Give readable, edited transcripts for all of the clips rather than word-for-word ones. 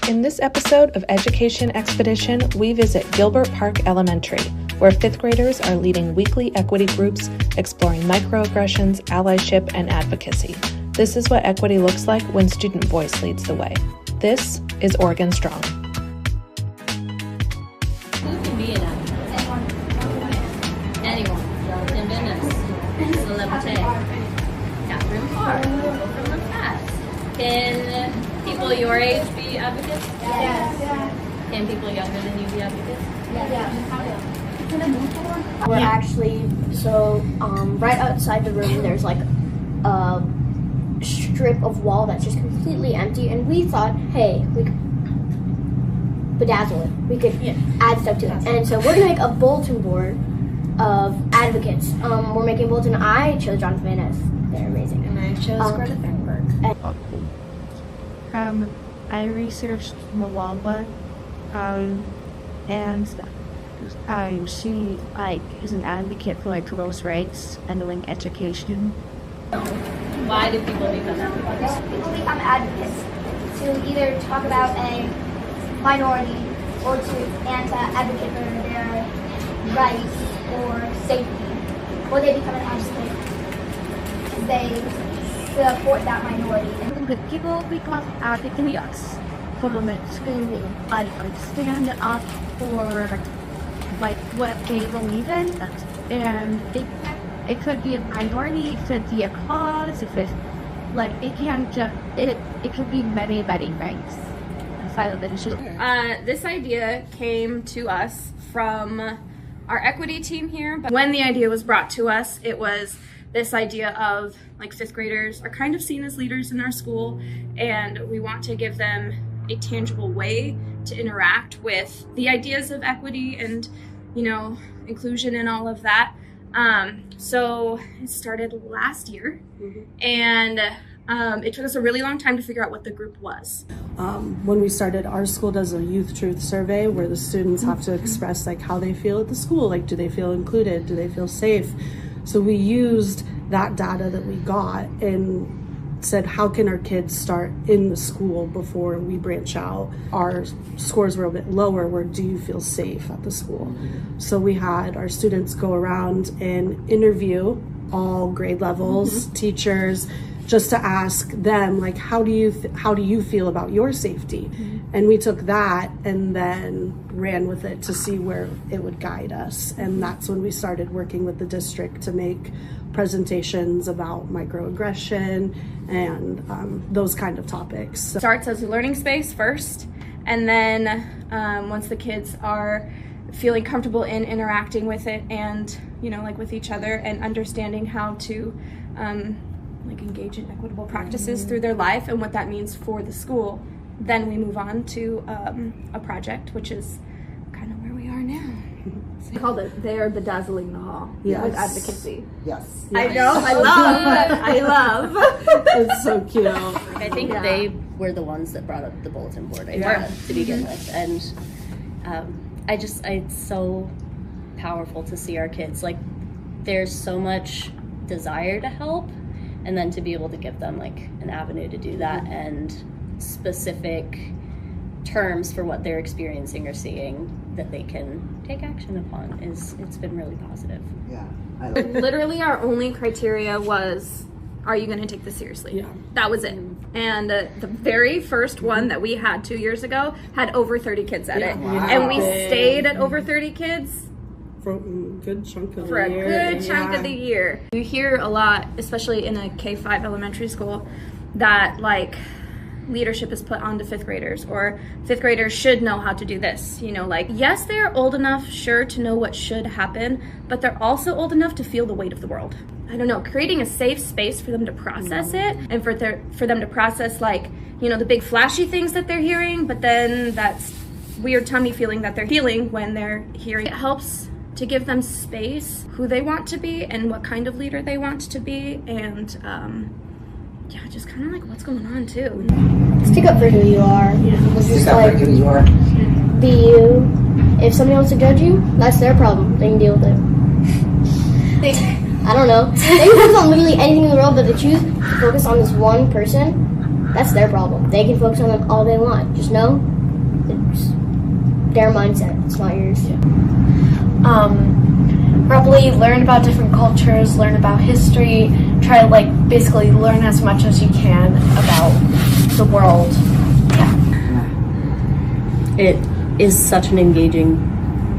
In this episode of Education Expedition, we visit Gilbert Park Elementary, where fifth graders are leading weekly equity groups exploring microaggressions, allyship, and advocacy. This is what equity looks like when student voice leads the way. This is Oregon Strong. Who can be an advocate? Anyone. In business. Celebrity. Catherine Parr. People from the past. Can people your age be advocates? Yes. Can people younger than you be advocates? We're actually, right outside the room there's like a strip of wall that's just completely empty, and we thought, hey, we could bedazzle it. We could add stuff to it. And so we're gonna make a bulletin board of advocates. We're making a bulletin. I chose Jonathan Van Ness. They're amazing. And I chose Greta Thunberg. I researched Malala, and she is an advocate for girls' rights and education. Why do people become advocates? People become advocates to either talk about a minority or to advocate for their rights or safety. Or they become an advocate because they support that minority. People become advocates for stand up for what they believe in, and it could be a minority, it could be a cause, it could be many things. This idea came to us from our equity team here, but when the idea was brought to us, it was this idea of fifth graders are kind of seen as leaders in our school, and we want to give them a tangible way to interact with the ideas of equity and inclusion and all of that. So it started last year, and it took us a really long time to figure out what the group was. When we started, our school does a youth truth survey where the students have to express how they feel at the school. Do they feel included? Do they feel safe? So we used that data that we got and said, how can our kids start in the school before we branch out? Our scores were a bit lower where do you feel safe at the school? So we had our students go around and interview all grade levels, teachers, just to ask them how do you feel about your safety? And we took that and then ran with it to see where it would guide us. And that's when we started working with the district to make presentations about microaggression and those kind of topics. It starts as a learning space first, and then once the kids are feeling comfortable in interacting with it and with each other and understanding how to engage in equitable practices through their life and what that means for the school, then we move on to a project, which is kind of where we are now. We called it "They're Bedazzling the Hall" with advocacy. Yes. I know. I love. It's so cute. I think they were the ones that brought up the bulletin board idea to begin with, and it's so powerful to see our kids. There's so much desire to help, and then to be able to give them an avenue to do that and specific terms for what they're experiencing or seeing that they can take action upon it's been really positive. Literally our only criteria was, are you going to take this seriously? That was it. And the very first one that we had 2 years ago had over 30 kids at it. Wow. And we stayed at over 30 kids for a good chunk of for a good chunk of the year. You hear a lot, especially in a K-5 elementary school, that leadership is put onto fifth graders, or fifth graders should know how to do this. Yes, they're old enough, sure, to know what should happen, but they're also old enough to feel the weight of the world. I don't know, creating a safe space for them to process it, and for them to process the big flashy things that they're hearing, but then that's weird tummy feeling that they're feeling when they're hearing. It helps to give them space, who they want to be and what kind of leader they want to be, and just kind of what's going on too. Stick up for who you are. Stick up for who you are. Be you. If somebody wants to judge you, that's their problem. They can deal with it. I don't know. They can focus on literally anything in the world, but they choose to focus on this one person. That's their problem. They can focus on them all they want. Just know It's their mindset, it's not yours. Probably learn about different cultures, learn about history, try to like basically learn as much as you can about the world. It is such an engaging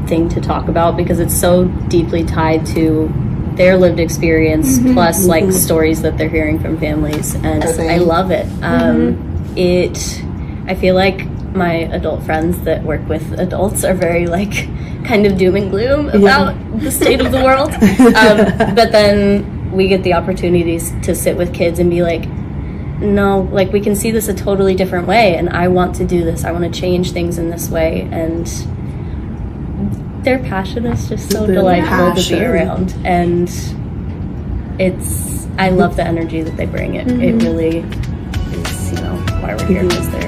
thing to talk about because it's so deeply tied to their lived experience plus like stories that they're hearing from families, and I love it. I feel like my adult friends that work with adults are very like kind of doom and gloom about the state of the world, but then we get the opportunities to sit with kids and be like, no, like we can see this a totally different way, and I want to do this, I want to change things in this way, and their passion is just so delightful to be around, and I love the energy that they bring. It really is, why we're here, because they're